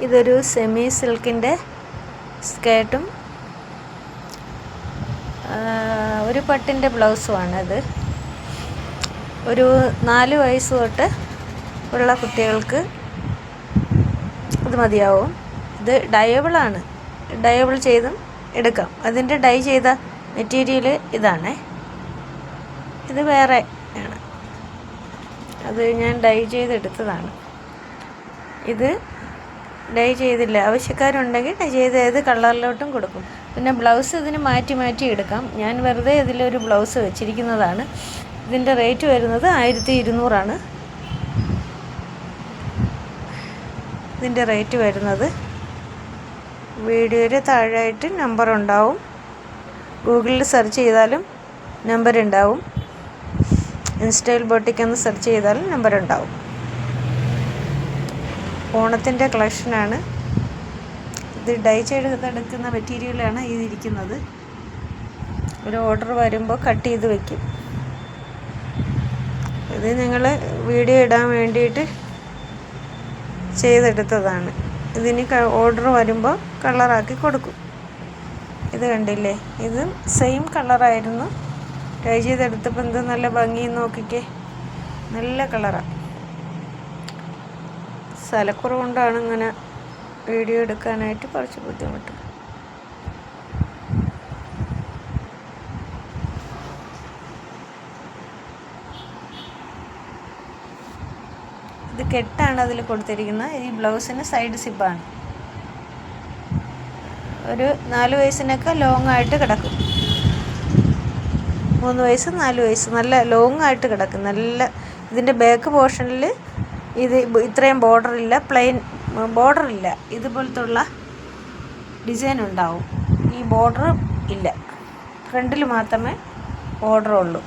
ഇതൊരു സെമി സിൽക്കിൻ്റെ സ്കേർട്ടും ഒരു പട്ടിൻ്റെ ബ്ലൗസുമാണിത്. ഒരു 4 വയസ്സ് തൊട്ട് ഉള്ള കുട്ടികൾക്ക് ഇത് മതിയാവും. ഇത് ഡയബിളാണ്, ഡയബിൾ ചെയ്തും എടുക്കാം. അതിൻ്റെ ഡൈ ചെയ്ത മെറ്റീരിയൽ ഇതാണ്, ഇത് വേറെ ആണ്, അത് ഞാൻ ഡൈ ചെയ്തെടുത്തതാണ്. ഇത് ഡൈ ചെയ്തില്ല, ആവശ്യക്കാരുണ്ടെങ്കിൽ ഡൈ ചെയ്ത് ഏത് കളറിലോട്ടും കൊടുക്കും. പിന്നെ ബ്ലൗസ് ഇതിന് മാറ്റി മാറ്റി എടുക്കാം. ഞാൻ വെറുതെ ഇതിലൊരു ബ്ലൗസ് വെച്ചിരിക്കുന്നതാണ്. ഇതിൻ്റെ റേറ്റ് വരുന്നത് 1200 ഇതിൻ്റെ റേറ്റ് വരുന്നത്. വീഡിയോയുടെ താഴെയായിട്ട് നമ്പർ ഉണ്ടാവും, ഗൂഗിളിൽ സെർച്ച് ചെയ്താലും നമ്പർ ഉണ്ടാവും, ഇൻസ്റ്റയിൽ ബൊട്ടിക് എന്ന് സെർച്ച് ചെയ്താലും നമ്പർ ഉണ്ടാവും. ഓണത്തിൻ്റെ കളക്ഷനാണ് ഇത്. ഡൈ ചെയ്തെടുക്കുന്ന മെറ്റീരിയലാണ് ഇതിരിക്കുന്നത്. ഒരു ഓർഡർ വരുമ്പോൾ കട്ട് ചെയ്ത് വയ്ക്കും. ഇത് ഞങ്ങൾ വീഡിയോ ഇടാൻ വേണ്ടിയിട്ട് ചെയ്തെടുത്തതാണ്. ഇതിന് ഓർഡർ വരുമ്പോൾ കളറാക്കി കൊടുക്കും. ഇത് കണ്ടില്ലേ, ഇത് സെയിം കളറായിരുന്നു. ഡൈ ചെയ്തെടുത്തപ്പോൾ എന്ത് നല്ല ഭംഗി നോക്കിക്കേ, നല്ല കളറാണ്. സ്ഥലക്കുറവ് കൊണ്ടാണ് ഇങ്ങനെ വീഡിയോ എടുക്കാനായിട്ട് കുറച്ച് ബുദ്ധിമുട്ട്. ഇത് കെട്ടാണ് അതിൽ കൊടുത്തിരിക്കുന്നത്. ഈ ബ്ലൗസിന് സൈഡ് സിബാണ്. ഒരു 4 വയസ്സിനൊക്കെ ലോങ് ആയിട്ട് കിടക്കും. 3 വയസ്സ് 4 വയസ്സ് നല്ല ലോങ് ആയിട്ട് കിടക്കും. നല്ല ഇതിൻ്റെ ബാക്ക് പോർഷനിൽ ഇത് ഇത്രയും ബോർഡറില്ല, പ്ലെയിൻ ബോർഡറില്ല, ഇതുപോലത്തുള്ള ഡിസൈൻ ഉണ്ടാവും. ഈ ബോർഡർ ഇല്ല, ഫ്രണ്ടിൽ മാത്രമേ ബോർഡറുള്ളൂ.